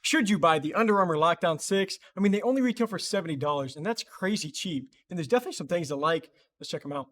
Should you buy the Under Armour Lockdown 6? I mean, they only retail for $70, and that's crazy cheap. And there's definitely some things to like. Let's check them out.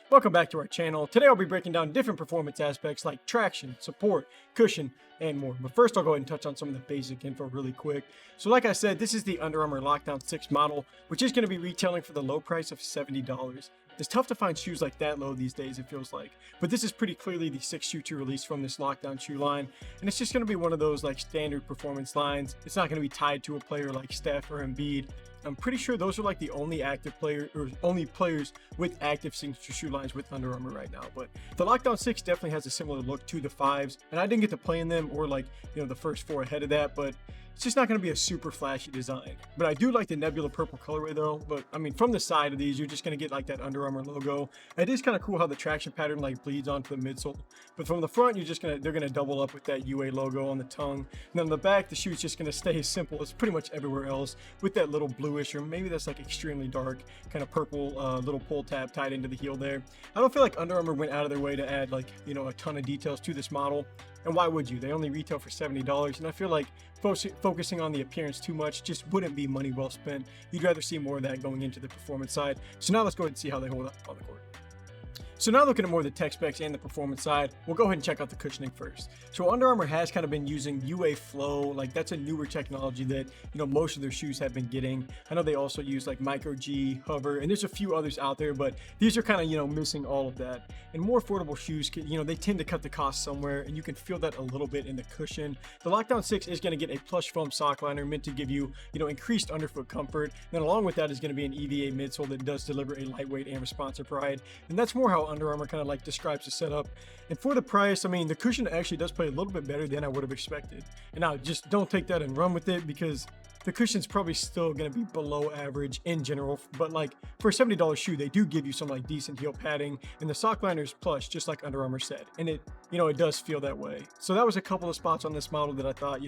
Welcome back to our channel. Today I'll be breaking down different performance aspects like traction, support, cushion, and more. But first I'll go ahead and touch on some of the basic info really quick. So like I said, this is the Under Armour Lockdown 6 model, which is going to be retailing for the low price of $70. It's tough to find shoes like that low these days, it feels like. But this is pretty clearly the 6th shoe to release from this Lockdown shoe line. And it's just going to be one of those like standard performance lines. It's not going to be tied to a player like Steph or Embiid. I'm pretty sure those are like the only active player or only players with active signature shoe lines with Under Armour right now. But the Lockdown 6 definitely has a similar look to the 5s. And I didn't get to play in them or like, the first 4 ahead of that, but it's just not going to be a super flashy design. But I do like the nebula purple colorway though. But I mean, from the side of these, you're just going to get like that Under Armour logo. It is kind of cool how the traction pattern like bleeds onto the midsole. But from the front, they're going to double up with that UA logo on the tongue. And then on the back, the shoe's just going to stay as simple as pretty much everywhere else with that little bluish, or maybe that's like extremely dark kind of purple little pull tab tied into the heel there. I don't feel like Under Armour went out of their way to add like, a ton of details to this model. And why would you? They only retail for $70, and I feel like focusing on the appearance too much just wouldn't be money well spent. You'd rather see more of that going into the performance side. So now let's go ahead and see how they hold up on the court. So now looking at more of the tech specs and the performance side, we'll go ahead and check out the cushioning first. So Under Armour has kind of been using UA Flow, like that's a newer technology that, most of their shoes have been getting. I know they also use like Micro G, Hover, and there's a few others out there, but these are kind of, missing all of that. And more affordable shoes, they tend to cut the cost somewhere, and you can feel that a little bit in the cushion. The Lockdown 6 is going to get a plush foam sock liner meant to give you, increased underfoot comfort. And then along with that is going to be an EVA midsole that does deliver a lightweight and responsive ride. And that's more how Under Armour kind of like describes the setup. And for the price, I mean, the cushion actually does play a little bit better than I would have expected. And now just don't take that and run with it, because the cushion's probably still going to be below average in general, but like for a $70 shoe, they do give you some like decent heel padding, and the sock liner is plush, just like Under Armour said. And it, it does feel that way. So that was a couple of spots on this model that I thought,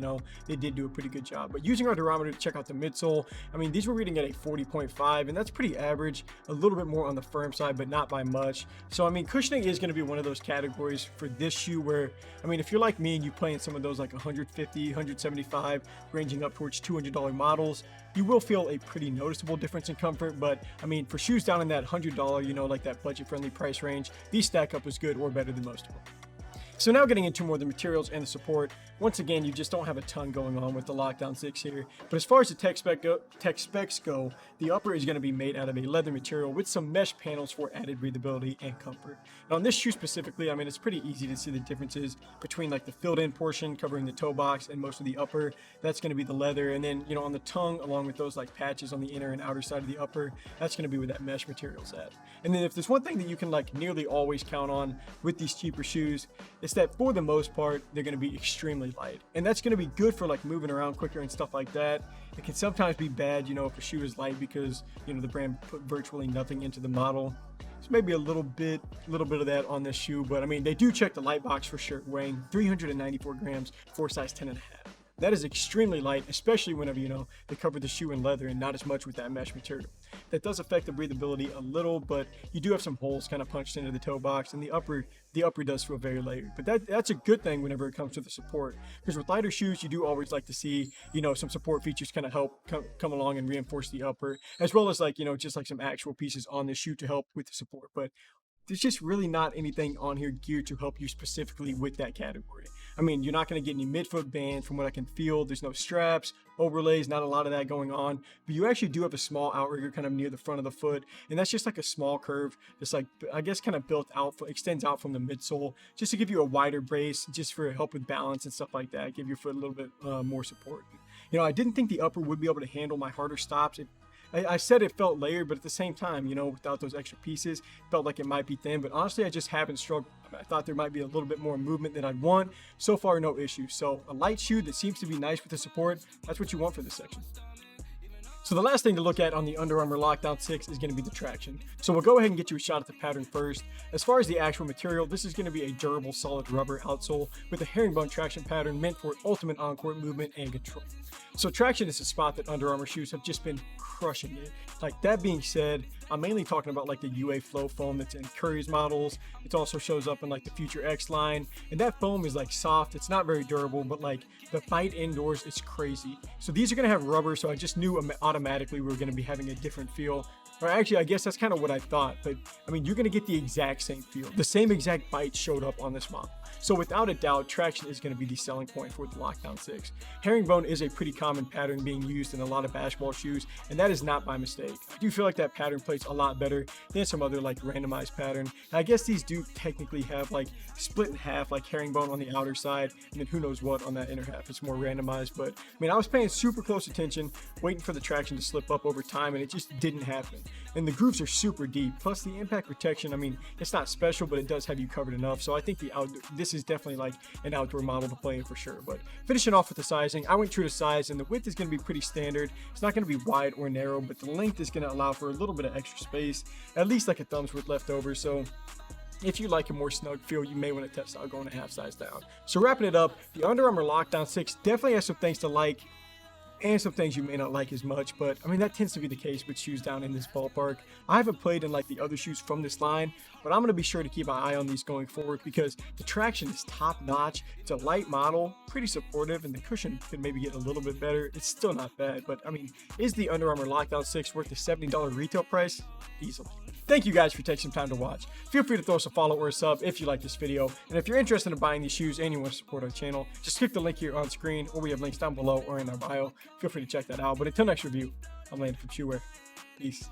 they did do a pretty good job. But using our durometer to check out the midsole, I mean, these were reading at a 40.5, and that's pretty average, a little bit more on the firm side, but not by much. So, I mean, cushioning is going to be one of those categories for this shoe where, I mean, if you're like me and you play in some of those like 150, 175, ranging up towards $200 models, you will feel a pretty noticeable difference in comfort. But I mean, for shoes down in that $100, like that budget friendly price range, these stack up as good or better than most of them. So now getting into more of the materials and the support, once again, you just don't have a ton going on with the Lockdown 6 here. But as far as the tech specs go, the upper is going to be made out of a leather material with some mesh panels for added breathability and comfort. And on this shoe specifically, I mean, it's pretty easy to see the differences between like the filled-in portion covering the toe box and most of the upper. That's going to be the leather. And then, on the tongue, along with those like patches on the inner and outer side of the upper, that's going to be where that mesh material's at. And then if there's one thing that you can like nearly always count on with these cheaper shoes, it's that for the most part, they're going to be extremely light. And that's going to be good for like moving around quicker and stuff like that. It can sometimes be bad, if a shoe is light because, the brand put virtually nothing into the model. So maybe a little bit of that on this shoe. But I mean, they do check the light box for sure, weighing 394 grams for size 10.5. That is extremely light, especially whenever, they cover the shoe in leather and not as much with that mesh material. That does affect the breathability a little, but you do have some holes kind of punched into the toe box, and the upper does feel very layered. But that's a good thing whenever it comes to the support, because with lighter shoes, you do always like to see, some support features kind of help come along and reinforce the upper, as well as like, just like some actual pieces on the shoe to help with the support. But there's just really not anything on here geared to help you specifically with that category. I mean, you're not going to get any midfoot bands from what I can feel. There's no straps, overlays, not a lot of that going on. But you actually do have a small outrigger kind of near the front of the foot. And that's just like a small curve that's like, I guess, kind of built out, extends out from the midsole, just to give you a wider brace, just for help with balance and stuff like that. Give your foot a little bit more support. I didn't think the upper would be able to handle my harder stops. I said it felt layered, but at the same time, you know, without those extra pieces, felt like it might be thin. But honestly, I just haven't struggled. I thought there might be a little bit more movement than I'd want. So far, no issue. So a light shoe that seems to be nice with the support, that's what you want for this section. So the last thing to look at on the Under Armour Lockdown 6 is going to be the traction. So we'll go ahead and get you a shot at the pattern first. As far as the actual material, this is going to be a durable, solid rubber outsole with a herringbone traction pattern meant for ultimate on-court movement and control. So traction is a spot that Under Armour shoes have just been crushing it. Like, that being said, I'm mainly talking about like the UA Flow foam that's in Curry's models. It also shows up in like the Future X line, and that foam is like soft. It's not very durable, but like the bite indoors is crazy. So these are going to have rubber, so I just knew automatically we were going to be having a different feel. Or actually, I guess that's kind of what I thought, but I mean, you're going to get the exact same feel. The same exact bite showed up on this model. So without a doubt, traction is going to be the selling point for the Lockdown 6. Herringbone is a pretty common pattern being used in a lot of basketball shoes, and that is not by mistake. I do feel like that pattern plays a lot better than some other like randomized pattern. And I guess these do technically have like split in half, like herringbone on the outer side, and then who knows what on that inner half. It's more randomized, but I mean, I was paying super close attention, waiting for the traction to slip up over time, and it just didn't happen. And the grooves are super deep, plus the impact protection, I mean, it's not special, but it does have you covered enough. So I think this is definitely like an outdoor model to play in for sure. But finishing off with the sizing, I went true to size, and the width is going to be pretty standard. It's not going to be wide or narrow, but the length is going to allow for a little bit of extra space, at least like a thumb's worth left over. So if you like a more snug feel, you may want to test out going a half size down. So wrapping it up, the Under Armour Lockdown 6 definitely has some things to like, and some things you may not like as much, but I mean, that tends to be the case with shoes down in this ballpark. I haven't played in like the other shoes from this line, but I'm going to be sure to keep my eye on these going forward because the traction is top notch. It's a light model, pretty supportive, and the cushion could maybe get a little bit better. It's still not bad, but I mean, is the Under Armour Lockdown 6 worth the $70 retail price? Easily. Thank you guys for taking some time to watch. Feel free to throw us a follow or a sub if you like this video. And if you're interested in buying these shoes and you want to support our channel, just click the link here on screen, or we have links down below or in our bio. Feel free to check that out. But until next review, I'm Landon from Shoewear. Peace.